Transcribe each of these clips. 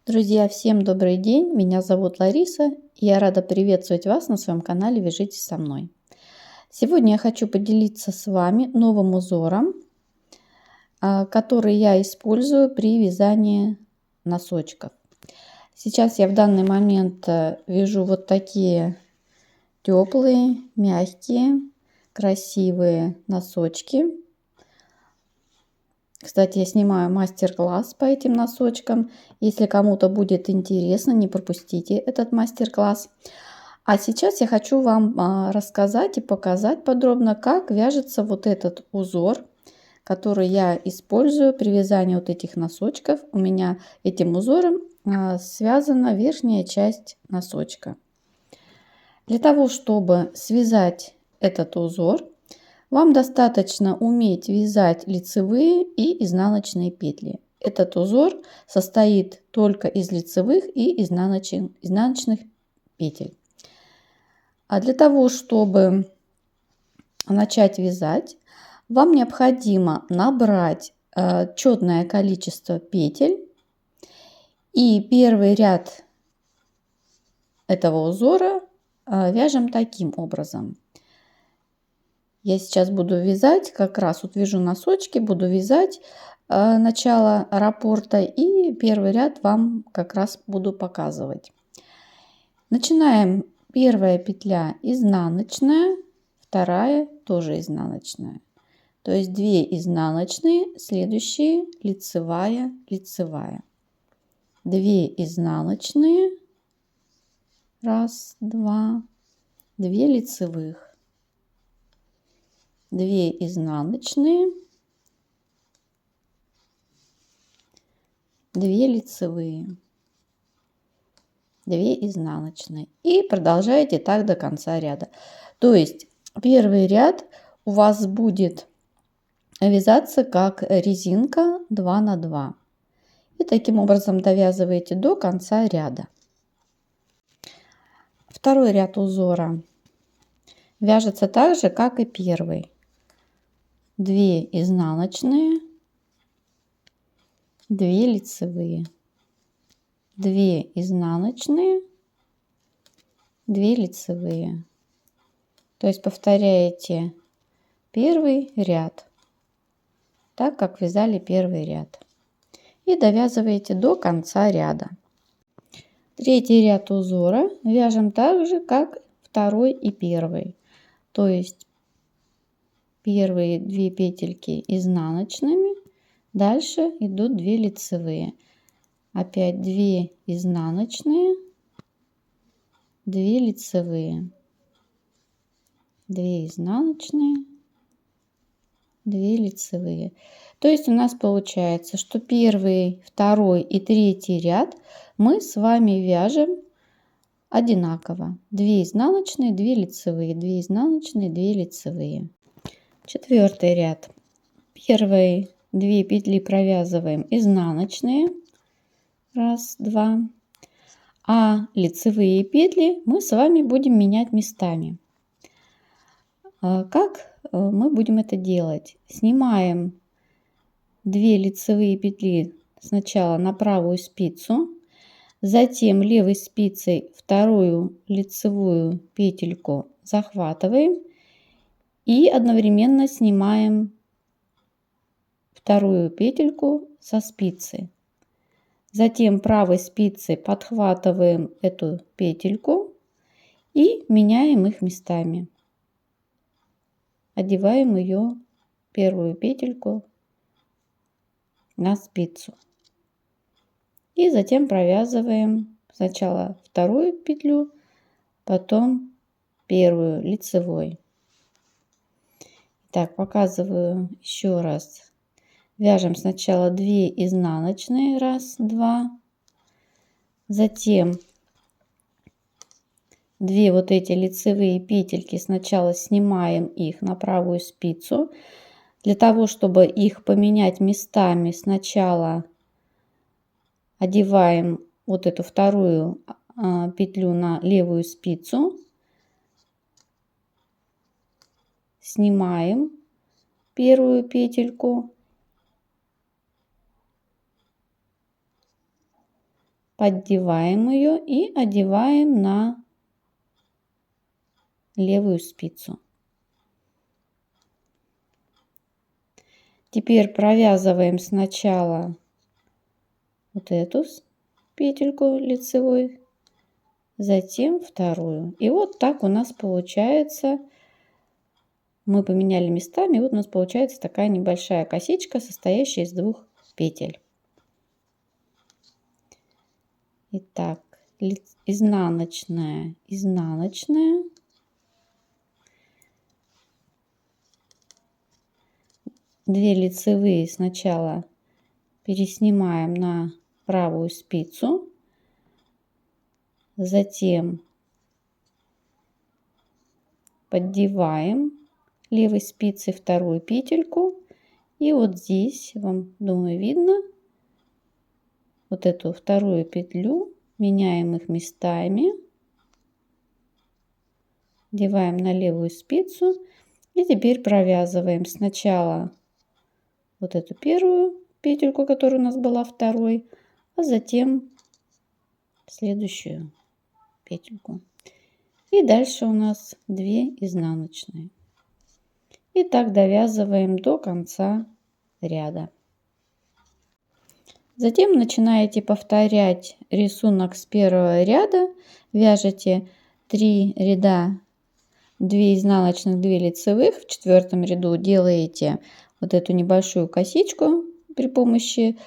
Друзья, всем добрый день! Меня зовут Лариса, и я рада приветствовать вас на своем канале «Вяжите со мной». Сегодня я хочу поделиться с вами новым узором, который я использую при вязании носочков. Сейчас я в данный момент вяжу вот такие теплые, мягкие, красивые носочки. Кстати, я снимаю мастер-класс по этим носочкам. Если кому-то будет интересно, не пропустите этот мастер-класс. А сейчас я хочу вам рассказать и показать подробно, как вяжется вот этот узор, который я использую при вязании вот этих носочков. У меня этим узором связана верхняя часть носочка. Для того, чтобы связать этот узор, вам достаточно уметь вязать лицевые и изнаночные петли. Этот узор состоит только из лицевых и изнаночных петель. А для того, чтобы начать вязать, вам необходимо набрать четное количество петель. И первый ряд этого узора вяжем таким образом. Я сейчас буду вязать, как раз вот вяжу носочки, буду вязать начало раппорта, и первый ряд вам как раз буду показывать. Начинаем. Первая петля изнаночная, вторая тоже изнаночная. То есть 2 изнаночные, следующие лицевая, лицевая. 2 изнаночные, 1, 2, 2 лицевых. 2 изнаночные, 2 лицевые, 2 изнаночные. И продолжаете так до конца ряда. То есть первый ряд у вас будет вязаться как резинка 2 на 2. И таким образом довязываете до конца ряда. Второй ряд узора вяжется так же, как и первый. 2 изнаночные, 2 лицевые, 2 изнаночные, 2 лицевые. То есть повторяете первый ряд, так как вязали первый ряд. И довязываете до конца ряда. Третий ряд узора вяжем так же, как второй и первый. То есть первые 2 петельки изнаночными, дальше идут 2 лицевые. Опять 2 изнаночные, 2 лицевые, 2 изнаночные, 2 лицевые. То есть у нас получается, что первый, второй и третий ряд мы с вами вяжем одинаково. 2 изнаночные, 2 лицевые, 2 изнаночные, 2 лицевые. Четвертый ряд. Первые 2 петли провязываем изнаночные. 1, 2. А лицевые петли мы с вами будем менять местами. Как мы будем это делать? Снимаем 2 лицевые петли сначала на правую спицу, затем левой спицей вторую лицевую петельку захватываем и одновременно снимаем вторую петельку со спицы. Затем правой спицей подхватываем эту петельку и меняем их местами. Одеваем ее, первую петельку, на спицу. И затем провязываем сначала вторую петлю, потом первую лицевой. Так, показываю еще раз. Вяжем сначала 2 изнаночные, 1, 2, затем 2 вот эти лицевые петельки, сначала снимаем их на правую спицу. Для того, чтобы их поменять местами, сначала одеваем вот эту вторую петлю на левую спицу, снимаем первую петельку, поддеваем ее и одеваем на левую спицу. Теперь провязываем сначала вот эту петельку лицевой, затем вторую. И вот так у нас получается, мы поменяли местами, и вот у нас получается такая небольшая косичка, состоящая из двух петель. Итак, изнаночная, изнаночная. Две лицевые сначала переснимаем на правую спицу, затем поддеваем левой спицей вторую петельку, и вот здесь, вам, думаю, видно, вот эту вторую петлю меняем их местами, одеваем на левую спицу и теперь провязываем сначала вот эту первую петельку, которая у нас была второй, а затем следующую петельку. И дальше у нас 2 изнаночные. И так довязываем до конца ряда. Затем начинаете повторять рисунок с первого ряда, вяжете 3 ряда, 2 изнаночных, 2 лицевых, в 4 ряду делаете вот эту небольшую косичку при помощи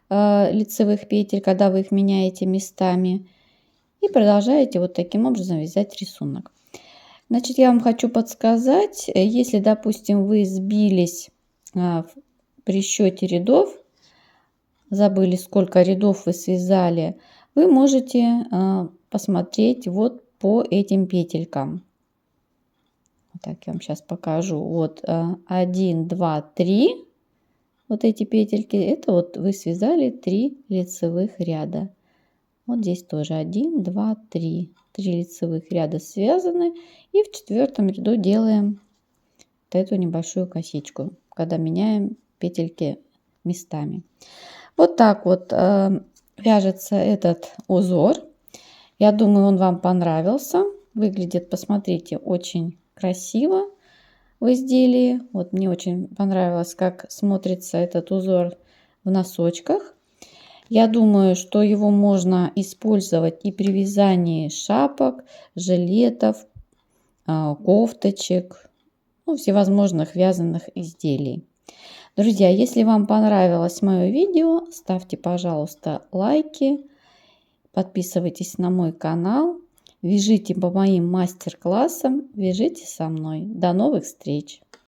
лицевых петель, когда вы их меняете местами, и продолжаете вот таким образом вязать рисунок. Значит, я вам хочу подсказать, если, допустим, вы сбились при счете рядов, забыли, сколько рядов вы связали, вы можете посмотреть вот по этим петелькам. Так, я вам сейчас покажу. Вот 1, 2, 3. Вот эти петельки, это вот вы связали 3 лицевых ряда. Вот здесь тоже 1, 2, 3. 3 лицевых ряда связаны. И в 4 ряду делаем вот эту небольшую косичку, когда меняем петельки местами. Вот так вот вяжется этот узор. Я думаю, он вам понравился. Выглядит, посмотрите, очень красиво в изделии. Вот мне очень понравилось, как смотрится этот узор в носочках. Я думаю, что его можно использовать и при вязании шапок, жилетов, кофточек, ну, всевозможных вязаных изделий. Друзья, если вам понравилось мое видео, ставьте, пожалуйста, лайки, подписывайтесь на мой канал, вяжите по моим мастер-классам, вяжите со мной. До новых встреч!